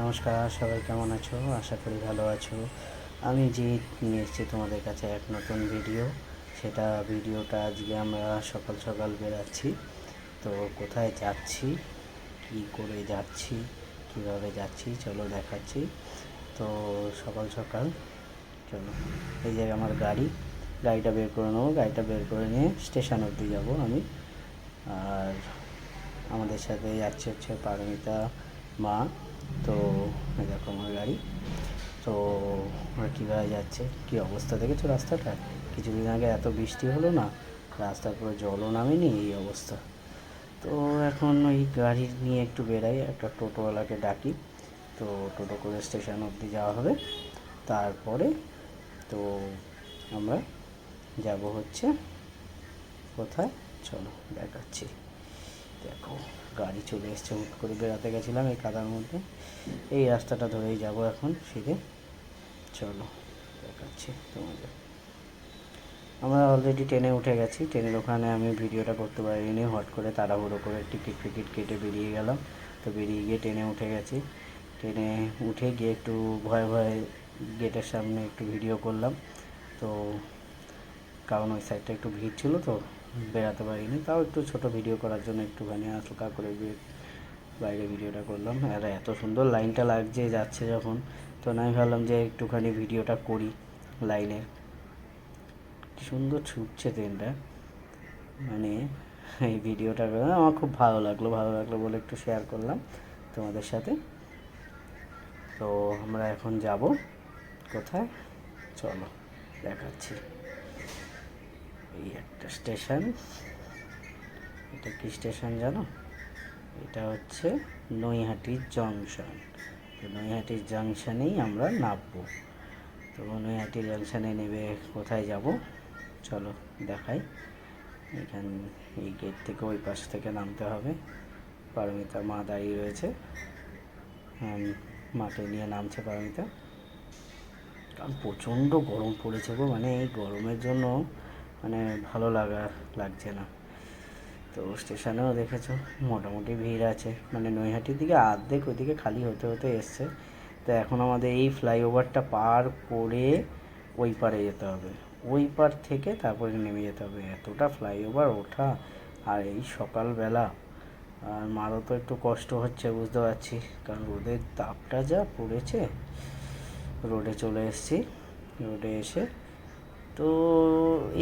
নমস্কার, সবাই কেমন আছো? আশা করি ভালো আছো। আমি যে নিয়ে এসেছি তোমাদের কাছে এক নতুন ভিডিওটা আজকে আমরা সকাল সকাল বেরাচ্ছি। তো কোথায় যাচ্ছি, কি করে যাচ্ছি, কিভাবে যাচ্ছি চলো দেখাচ্ছি। তো সকাল সকাল চলো, এই যে আমার গাড়িটা বের করে নেবো। গাড়িটা বের করে নিয়ে স্টেশন অবধি যাবো আমি। আর আমাদের সাথে যাচ্ছে হচ্ছে পারমিতা মা। তো এই দেখো আমার গাড়ি। তো আমরা কীভাবে যাচ্ছে, কী অবস্থা দেখেছো রাস্তাটা? কিছুদিন আগে এত বৃষ্টি হলো না, রাস্তার পুরো জলও নামেনি, এই অবস্থা। তো এখন ওই গাড়ি নিয়ে একটু বেরাই, একটা টোটোওয়ালাকে ডাকি। তো টোটো করে স্টেশন অবধি যাওয়া হবে। তারপরে তো আমরা যাব হচ্ছে কোথায়, চলো দেখাচ্ছি। দেখো গাড়ি চলে এসছে, হুট করে বেড়াতে গেছিলাম এই কাদার মধ্যে। এই রাস্তাটা ধরেই যাব এখন সিধে, চলো দেখাচ্ছি তোমাদের। আমরা অলরেডি ট্রেনে উঠে গেছি। ট্রেনের ওখানে আমি ভিডিওটা করতে পারিনি, হট করে তাড়াহুড়ো করে টিকিট কেটে বেরিয়ে গেলাম। তো বেরিয়ে গিয়ে ট্রেনে উঠে গেছি। ট্রেনে উঠে গিয়ে একটু ভয়ে ভয়ে গেটের সামনে একটু ভিডিও করলাম। তো কারণ ওই সাইডটা একটু ভিড় ছিল, তো বেরাতে পারিনি। তাও একটু ছোট ভিডিও করার জন্য একটুখানি হালকা করে বাইরে ভিডিওটা করলাম। আর এত সুন্দর লাইনটা লাগছে যাচ্ছে যখন, তো আমি ভাবলাম যে একটুখানি ভিডিওটা করি লাইনের। কি সুন্দর ছুটছে ট্রেনটা, মানে এই ভিডিওটা আমার খুব ভালো লাগলো বলে একটু শেয়ার করলাম তোমাদের সাথে। তো আমরা এখন যাব কোথায়, চলো দেখাচ্ছি। এই একটা স্টেশন, এটা কি স্টেশন জানো? এটা হচ্ছে নৈহাটির জংশন। তো নৈহাটির জংশনেই আমরা নামবো। তো নৈহাটির জংশনে নেবে কোথায় যাব চলো দেখাই। এই গেট থেকে ওই পাশ থেকে নামতে হবে। পারমিতা মা দাঁড়িয়ে রয়েছে, মাকে নিয়ে নামছে পারমিতা। কারণ প্রচণ্ড গরম পড়েছে গো, মানে এই গরমের জন্য মানে ভালো লাগছে না। তো স্টেশনেও দেখেছো মোটামুটি ভিড় আছে, মানে নৈহাটির দিকে অর্ধেক ওইদিকে খালি হতে হতে এসছে। তো এখন আমাদের এই ফ্লাইওভারটা পার করে ওই পারে যেতে হবে, ওই পার থেকে তারপরে নেমে যেতে হবে। এতটা ফ্লাইওভার ওঠা, আর এই সকালবেলা। আর মারও তো একটু কষ্ট হচ্ছে বুঝতে পারছি, কারণ রোদের তাপটা যা পড়েছে। রোডে চলে এসেছি, রোডে এসে তো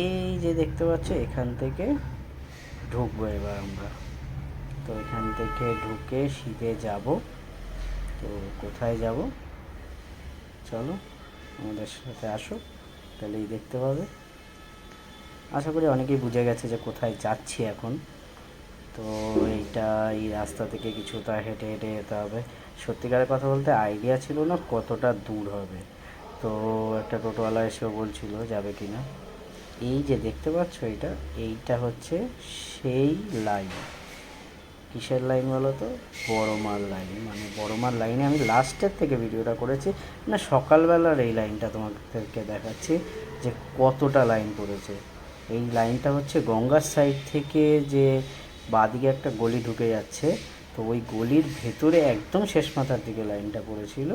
এই যে দেখতে পাচ্ছ এখান থেকে ঢুকবো এবার আমরা। তো এখান থেকে ঢুকে সিধে যাব। তো কোথায় যাব চলো আমাদের সাথে আসো, তাহলেই দেখতে পাবে। আশা করি অনেকেই বুঝে গেছে যে কোথায় যাচ্ছি এখন। তো এই রাস্তা থেকে কিছুটা হেঁটে হেঁটে যেতে হবে। সত্যিকারের কথা বলতে আইডিয়া ছিল না কতটা দূর হবে। তো একটা টোটোওয়ালা এসেও বলছিল যাবে কি না। এই যে দেখতে পাচ্ছ এইটা হচ্ছে সেই লাইন। কিসের লাইন বলো তো? বড়মার লাইন। মানে বড়মার লাইনে আমি লাস্টের থেকে ভিডিওটা করেছি, না সকালবেলার এই লাইনটা তোমাদেরকে দেখাচ্ছি যে কতটা লাইন পড়েছে। এই লাইনটা হচ্ছে গঙ্গার সাইড থেকে যে বাঁদিকে একটা গলি ঢুকে যাচ্ছে, তো ওই গলির ভেতরে একদম শেষ মাথার দিকে লাইনটা পড়েছিল।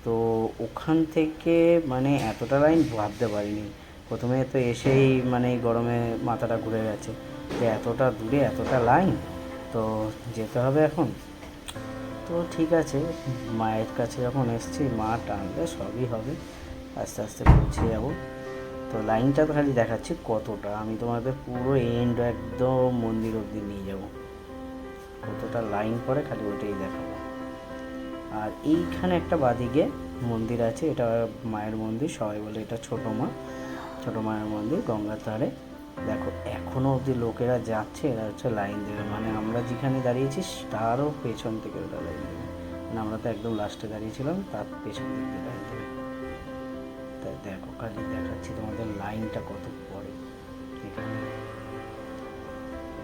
তো ওখান থেকে মানে এতটা লাইন ভাবতে পারিনি প্রথমে। তো এসেই মানে গরমে মাথাটা ঘুরে গেছে যে এতটা দূরে এতটা লাইন, তো যেতে হবে এখন। তো ঠিক আছে, মায়ের কাছে যখন এসছি মা টানলে সবই হবে, আস্তে আস্তে পৌঁছে যাব। তো লাইনটা তো খালি দেখাচ্ছি কতটা, আমি তোমাদের পুরো এন্ড একদম মন্দির অবধি নিয়ে যাব। কতটা লাইন পড়ে খালি ওইটাই দেখাবো। আর এইখানে একটা বাদিকে মন্দির আছে, এটা মায়ের মন্দির, সবাই বলে এটা ছোটো মায়ের মন্দির গঙ্গার ধারে। দেখো এখনও অবধি লোকেরা যাচ্ছে, এরা হচ্ছে লাইন দেবে, মানে আমরা যেখানে দাঁড়িয়েছি তারও পেছন থেকে ওটা লাইন দেবে। মানে আমরা তো একদম লাস্টে দাঁড়িয়েছিলাম, তার পেছন দিক দিয়ে লাইন দেবে। তাই দেখো খালি দেখাচ্ছি তোমাদের লাইনটা কত পড়ে এখানে।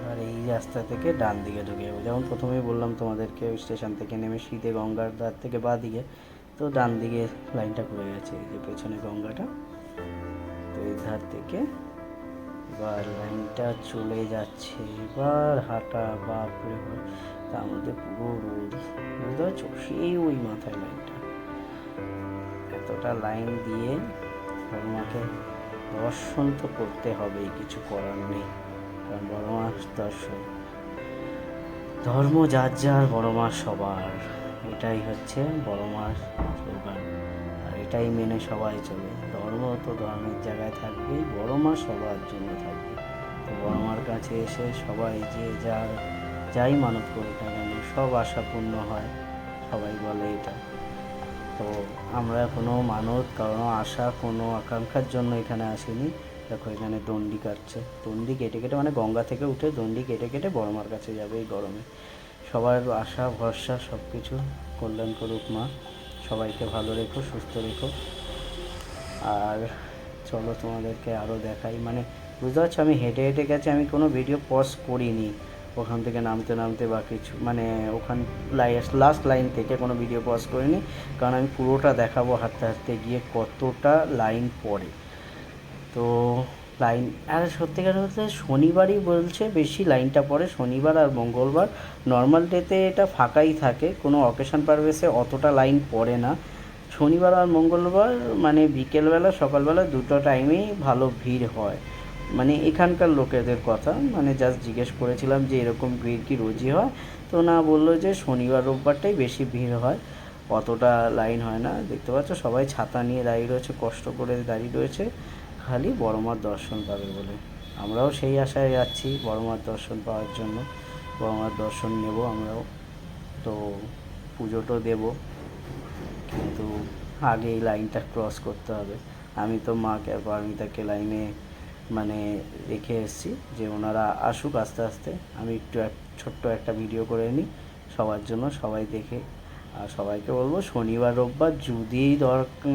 আর এই রাস্তা থেকে ডান দিকে ঢুকে যাবো, যেমন প্রথমেই বললাম তোমাদেরকে, ওই স্টেশন থেকে নেমে সিধে গঙ্গার ধার থেকে বাঁ দিকে। তো ডান দিকে লাইনটা পড়ে গেছে, এই যে পেছনে গঙ্গাটা। তো এই ধার থেকে এবার লাইনটা চলে যাচ্ছে, এবার হাঁটা বাপরে বাপ। তার মধ্যে পুরো রোদ, বুঝতে পারছো? সেই ওই মাথায় লাইনটা, এতটা লাইন দিয়ে বড় মাকে দর্শন তো করতে হবেই, কিছু করার নেই, কারণ বড় মার দর্শন। ধর্ম যার যার, বড় মা সবার, এটাই হচ্ছে বড় মার স্লোগান, আর এটাই মেনে সবাই চলে। ধর্ম তো ধর্মের জায়গায় থাকবেই, বড় মা সবার জন্য থাকবে। তো বড় মার কাছে এসে সবাই যে যাই মানত করুক না কেন, সব আশা পূর্ণ হয়, সবাই বলে এটা। তো আমরা কোনো মানত, কোনো আশা, কোনো আকাঙ্ক্ষার জন্য এখানে আসিনি। দেখো এখানে দণ্ডি কাটছে, দণ্ডি কেটে কেটে, মানে গঙ্গা থেকে উঠে দণ্ডি কেটে কেটে বড় মার কাছে যাবে এই গরমে। সবার আশা ভরসা সব কিছু কল্যাণ করুক মা, সবাইকে ভালো রেখো, সুস্থ রেখো। আর চলো তোমাদেরকে আরও দেখাই, মানে বুঝতে পারছো আমি হেঁটে হেঁটে গেছি, আমি কোনো ভিডিও পজ করিনি ওখান থেকে নামতে নামতে বা কিছু, মানে ওখান লাস্ট লাইন থেকে কোনো ভিডিও পজ করিনি, কারণ আমি পুরোটা দেখাবো হাঁটতে হাঁটতে গিয়ে কতটা লাইন পড়ে। তো লাইন, আর সত্যিকার বলতে শনিবারই বলছে বেশি লাইনটা পড়ে, শনিবার আর মঙ্গলবার। নর্মাল ডেতে এটা ফাঁকাই থাকে, কোনো অকেশন পারভেসে অতটা লাইন পড়ে না। শনিবার আর মঙ্গলবার মানে বিকেলবেলা সকালবেলা দুটো টাইমেই ভালো ভিড় হয়, মানে এখানকার লোকেদের কথা, মানে জাস্ট জিজ্ঞেস করেছিলাম যে এরকম ভিড় কি রোজই হয়, তো না, বললো যে শনিবার রোববারটাই বেশি ভিড় হয়, অতটা লাইন হয় না। দেখতে পাচ্ছ সবাই ছাতা নিয়ে দাঁড়িয়ে রয়েছে, কষ্ট করে দাঁড়িয়ে রয়েছে, খালি বড় মার দর্শন পাবে বলে। আমরাও সেই আশায় যাচ্ছি বড় মার দর্শন পাওয়ার জন্য, বড় মার দর্শন নেব আমরাও। তো পুজোটো দেবো, কিন্তু আগে এই লাইনটা ক্রস করতে হবে। আমি তো মাকে আর পারমিতাকে লাইনে মানে রেখে এসেছি যে ওনারা আসুক আস্তে আস্তে, আমি একটু ছোট্ট একটা ভিডিও করে নিই সবার জন্য, সবাই দেখে। আর সবাইকে বলবো শনিবার রোববার যদি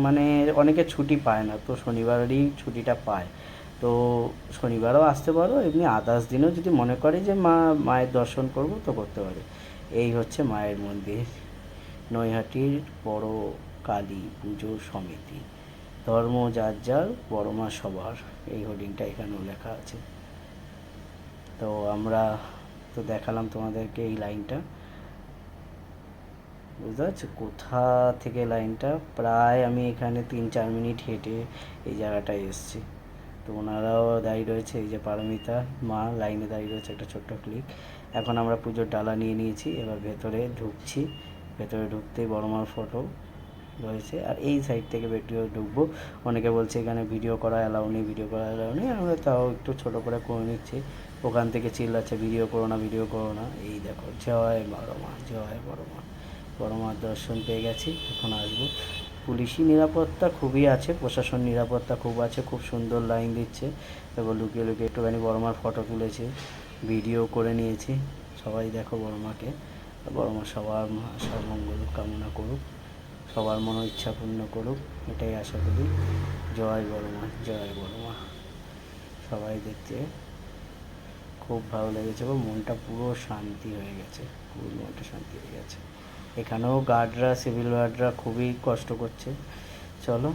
মানে অনেকে ছুটি পায় না, তো শনিবারই ছুটিটা পায়, তো শনিবারও আসতে পারো, এমনি আদার্স দিনেও যদি মনে করে যে মায়ের দর্শন করব তো করতে পারে। এই হচ্ছে মায়ের মন্দির, নৈহাটির বড় কালী পুজো সমিতি, ধর্ম যার যার, বড় মা সবার, এই হোর্ডিংটা এখানেও লেখা আছে। তো আমরা তো দেখালাম তোমাদেরকে এই লাইনটা, বুঝতে পারছো কোথা থেকে লাইনটা, প্রায় আমি এখানে 3-4 মিনিট হেঁটে এই জায়গাটায় এসেছি। তো ওনারাও দাঁড়িয়ে রয়েছে, এই যে পারমিতা মা লাইনে দাঁড়িয়ে রয়েছে, একটা ছোট্ট ক্লিক। এখন আমরা পুজোর ডালা নিয়ে নিয়েছি, এবার ভেতরে ঢুকছি। ভেতরে ঢুকতেই বড় মার ফটো রয়েছে, আর এই সাইড থেকে ভিডিও ঢুকবো। অনেকে বলছে এখানে ভিডিও করা অ্যালাউ নেই, ভিডিও করা অ্যালাউ নেই, আমরা তাও একটু ছোটো করে করে নিচ্ছি। ওখান থেকে চিল্লাচ্ছে ভিডিও করো না, ভিডিও করো না। এই দেখো, জয় বড় মা, জয় বড় মা। বড় মার দর্শন পেয়ে গেছি, এখন আসবো। পুলিশি নিরাপত্তা খুবই আছে, প্রশাসন নিরাপত্তা খুব আছে, খুব সুন্দর লাইন দিচ্ছে। এবার লুকিয়ে লুকিয়ে একটুখানি বড় মার ফটো তুলেছি, ভিডিও করে নিয়েছি। সবাই দেখো বড় মাকে, বড় মা সবার আশা মঙ্গল কামনা করুক, সবার মনো ইচ্ছা পূর্ণ করুক, এটাই আশা করি। জয় বড় মা, জয় বড় মা। সবাই দেখতে খুব ভালো লেগেছে, এবং মনটা পুরো শান্তি হয়ে গেছে, পুরো মনটা শান্তি হয়ে গেছে। এখানেও গার্ডরা, সিভিল গার্ডরা খুবই কষ্ট করছে। চলো